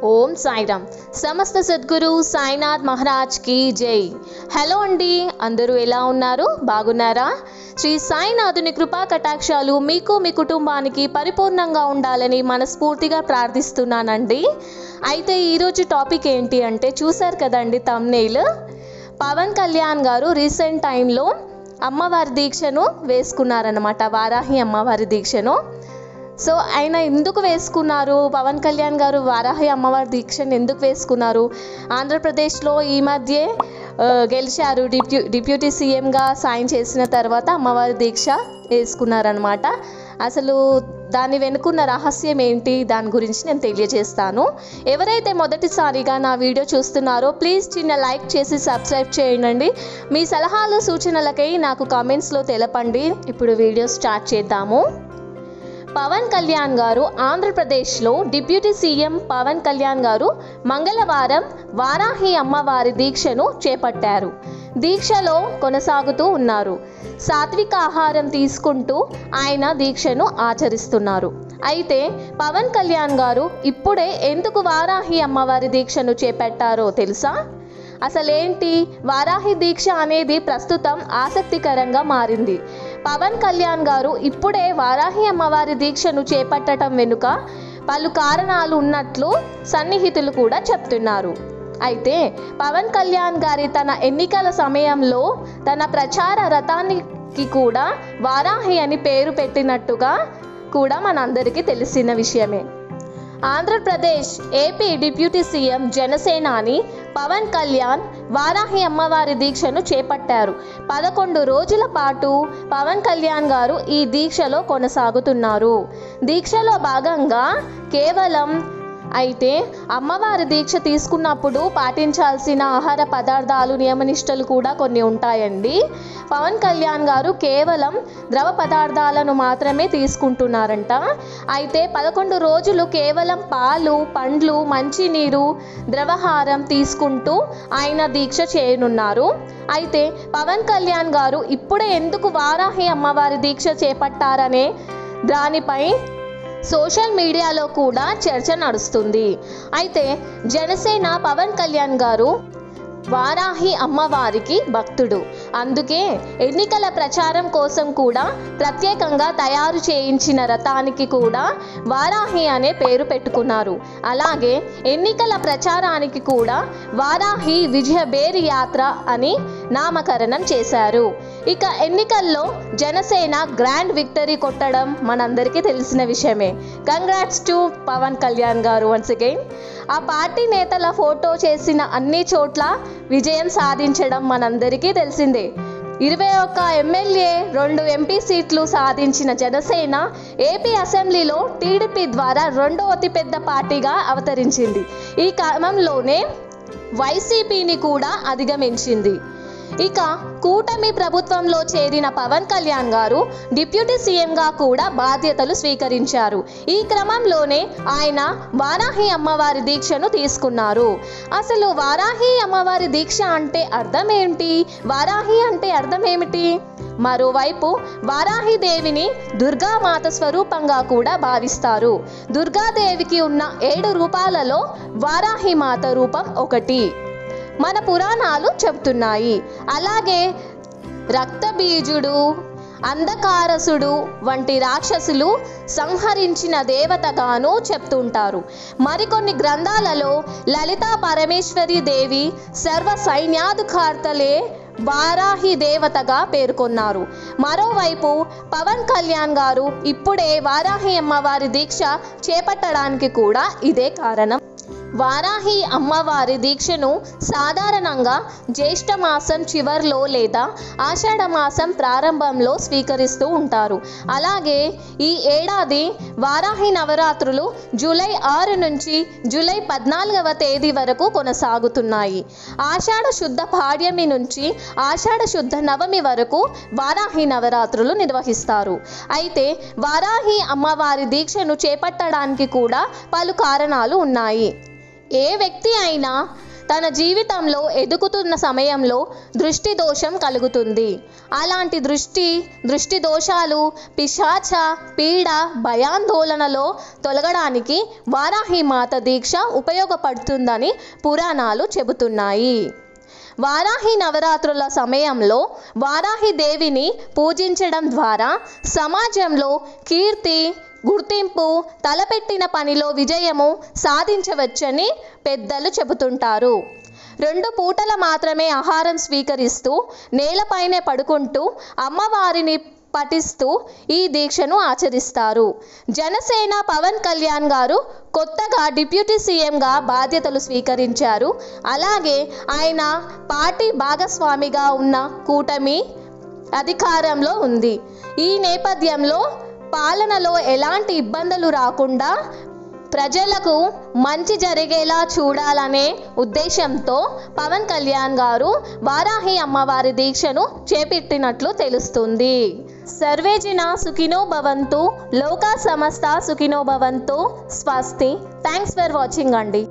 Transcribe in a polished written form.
ఓం సాయిరామ్. సమస్త సద్గురు సాయినాథ్ మహారాజ్ కి జై. హలో అండి, అందరూ ఎలా ఉన్నారు? బాగున్నారా? శ్రీ సాయినాథుని కృపా కటాక్షాలు మీకు మీ కుటుంబానికి పరిపూర్ణంగా ఉండాలని మనస్ఫూర్తిగా ప్రార్థిస్తున్నానండి. అయితే ఈరోజు టాపిక్ ఏంటి అంటే చూశారు కదండి థంబ్నెయిల్. పవన్ కళ్యాణ్ గారు రీసెంట్ టైంలో అమ్మవారి దీక్షను వేసుకున్నారనమాట, వారాహి అమ్మవారి దీక్షను. సో ఆయన ఎందుకు వేసుకున్నారు? పవన్ కళ్యాణ్ గారు వారాహి అమ్మవారి దీక్షను ఎందుకు వేసుకున్నారు? ఆంధ్రప్రదేశ్లో ఈ మధ్య గెలిచారు, డిప్యూటీ సీఎంగా సాయం చేసిన తర్వాత అమ్మవారి దీక్ష వేసుకున్నారనమాట. అసలు దాని వెనుకున్న రహస్యం ఏంటి, దాని గురించి నేను తెలియజేస్తాను. ఎవరైతే మొదటిసారిగా నా వీడియో చూస్తున్నారో ప్లీజ్ చిన్న లైక్ చేసి సబ్స్క్రైబ్ చేయండి. మీ సలహాలు సూచనలకై నాకు కామెంట్స్లో తెలపండి. ఇప్పుడు వీడియో స్టార్ట్ చేద్దాము. పవన్ కళ్యాణ్ గారు ఆంధ్రప్రదేశ్లో డిప్యూటీ సీఎం పవన్ కళ్యాణ్ గారు మంగళవారం వారాహి అమ్మవారి దీక్షను చేపట్టారు. దీక్షలో కొనసాగుతూ ఉన్నారు. సాత్విక ఆహారం తీసుకుంటూ ఆయన దీక్షను ఆచరిస్తున్నారు. అయితే పవన్ కళ్యాణ్ గారు ఇప్పుడే ఎందుకు వారాహి అమ్మవారి దీక్షను చేపట్టారో తెలుసా? అసలేంటి వారాహి దీక్ష అనేది ప్రస్తుతం ఆసక్తికరంగా మారింది. పవన్ కళ్యాణ్ గారు ఇప్పుడే వారాహి అమ్మవారి దీక్షను చేపట్టడం వెనుక పలు కారణాలు ఉన్నట్లు సన్నిహితులు కూడా చెప్తున్నారు. అయితే పవన్ కళ్యాణ్ గారి తన ఎన్నికల సమయంలో తన ప్రచార రథానికి కూడా వారాహి అని పేరు పెట్టినట్టుగా కూడా మనందరికీ తెలిసిన విషయమే. ఆంధ్రప్రదేశ్ ఏపీ డిప్యూటీ సీఎం జనసేనాని పవన్ కళ్యాణ్ వారాహి అమ్మవారి దీక్షను చేపట్టారు. 11 రోజుల పాటు పవన్ కళ్యాణ్ గారు ఈ దీక్షలో కొనసాగుతున్నారు. దీక్షలో భాగంగా కేవలం అయితే అమ్మవారి దీక్ష తీసుకున్నప్పుడు పాటించాల్సిన ఆహార పదార్థాలు నియమనిష్టలు కూడా కొన్ని ఉంటాయండి. పవన్ కళ్యాణ్ గారు కేవలం ద్రవ పదార్థాలను మాత్రమే తీసుకుంటున్నారంట. అయితే 11 రోజులు కేవలం పాలు, పండ్లు, మంచినీరు, ద్రవహారం తీసుకుంటూ ఆయన దీక్ష చేయనున్నారు. అయితే పవన్ కళ్యాణ్ గారు ఇప్పుడే ఎందుకు వారాహి అమ్మవారి దీక్ష చేపట్టారనే దానిపై సోషల్ మీడియాలో కూడా చర్చ నడుస్తుంది. అయితే జనసేన పవన్ కళ్యాణ్ గారు వారాహి అమ్మవారికి భక్తుడు. అందుకే ఎన్నికల ప్రచారం కోసం కూడా ప్రత్యేకంగా తయారు చేయించిన రథానికి కూడా వారాహి అనే పేరు పెట్టుకున్నారు. అలాగే ఎన్నికల ప్రచారానికి కూడా వారాహి విజయబేరి యాత్ర అని నామకరణం చేశారు. ఇక ఎన్నికల్లో జనసేన గ్రాండ్ విక్టరీ కొట్టడం మనందరికీ తెలిసిన విషయమే. కంగ్రాట్స్ టు పవన్ కళ్యాణ్ గారు వన్స్ అగైన్. ఆ పార్టీ నేతల ఫోటో చేసిన అన్ని చోట్ల విజయం సాధించడం మనందరికీ తెలిసిందే. 21 ఎమ్మెల్యే, 2 ఎంపీ సీట్లు సాధించిన జనసేన ఏపీ అసెంబ్లీలో టీడీపీ ద్వారా 2వ అతిపెద్ద పార్టీగా అవతరించింది. ఈ క్రమంలోనే వైసీపీని కూడా అధిగమించింది. ఇక కూటమి ప్రభుత్వంలో చేరిన పవన్ కళ్యాణ్ గారు డిప్యూటీ సీఎంగా కూడా బాధ్యతలు స్వీకరించారు. ఈ క్రమంలోనే ఆయన వారాహి అమ్మవారి దీక్షను తీసుకున్నారు. అసలు వారాహి అమ్మవారి దీక్ష అంటే అర్థం ఏంటి? వారాహి అంటే అర్థం ఏమిటి? మరోవైపు వారాహి దేవిని దుర్గామాత స్వరూపంగా కూడా భావిస్తారు. దుర్గాదేవికి ఉన్న 7 రూపాలలో వారాహి మాత రూపం ఒకటి మన పురాణాలు చెబుతున్నాయి. అలాగే రక్తబీజుడు, అంధకారసుడు వంటి రాక్షసులు సంహరించిన దేవతగాను చెప్తుంటారు. మరికొన్ని గ్రంథాలలో లలితా పరమేశ్వరి దేవి సర్వ సైన్యాధికార్తలే వారాహి దేవతగా పేర్కొన్నారు. మరోవైపు పవన్ కళ్యాణ్ గారు ఇప్పుడే వారాహి అమ్మవారి దీక్ష చేపట్టడానికి కూడా ఇదే కారణం. వారాహి అమ్మవారి దీక్షను సాధారణంగా జ్యేష్ఠ మాసం చివర్లో లేదా ఆషాఢ మాసం ప్రారంభంలో స్వీకరిస్తూ ఉంటారు. అలాగే ఈ ఏడాది వారాహి నవరాత్రులు జూలై 6 నుంచి జూలై 14వ తేదీ వరకు కొనసాగుతున్నాయి. ఆషాఢ శుద్ధ పాడ్యమి నుంచి ఆషాఢ శుద్ధ నవమి వరకు వారాహి నవరాత్రులు నిర్వహిస్తారు. అయితే వారాహి అమ్మవారి దీక్షను చేపట్టడానికి కూడా పలు కారణాలు ఉన్నాయి. ఏ వ్యక్తి అయినా తన జీవితంలో ఎదుగుతున్న సమయంలో దృష్టి దోషం కలుగుతుంది. అలాంటి దృష్టి దోషాలు, పిశాచ పీడ, భయాందోళనలో తొలగడానికి వారాహి మాత దీక్ష ఉపయోగపడుతుందని పురాణాలు చెబుతున్నాయి. వారాహి నవరాత్రుల సమయంలో వారాహి దేవిని పూజించడం ద్వారా సమాజంలో కీర్తి, గుర్తింపు, తలపెట్టిన పనిలో విజయము సాధించవచ్చని పెద్దలు చెబుతుంటారు. 2 పూటల మాత్రమే ఆహారం స్వీకరిస్తూ నేలపైనే పడుకుంటూ అమ్మవారిని పఠిస్తూ ఈ దీక్షను ఆచరిస్తారు. జనసేన పవన్ కళ్యాణ్ గారు కొత్తగా డిప్యూటీ సీఎంగా బాధ్యతలు స్వీకరించారు. అలాగే ఆయన పార్టీ భాగస్వామిగా ఉన్న కూటమి అధికారంలో ఉంది. ఈ నేపథ్యంలో పాలనలో ఎలాంటి ఇబ్బందులు రాకుండా ప్రజలకు మంచి జరిగేలా చూడాలనే ఉద్దేశంతో పవన్ కళ్యాణ్ గారు వారాహి అమ్మవారి దీక్షను చేపట్టినట్లు తెలుస్తుంది. సర్వే జనా సుఖినో భవంతు, లోకా సమస్త సుఖినో భవంతు. స్వస్తి. థ్యాంక్స్ ఫర్ వాచింగ్ అండి.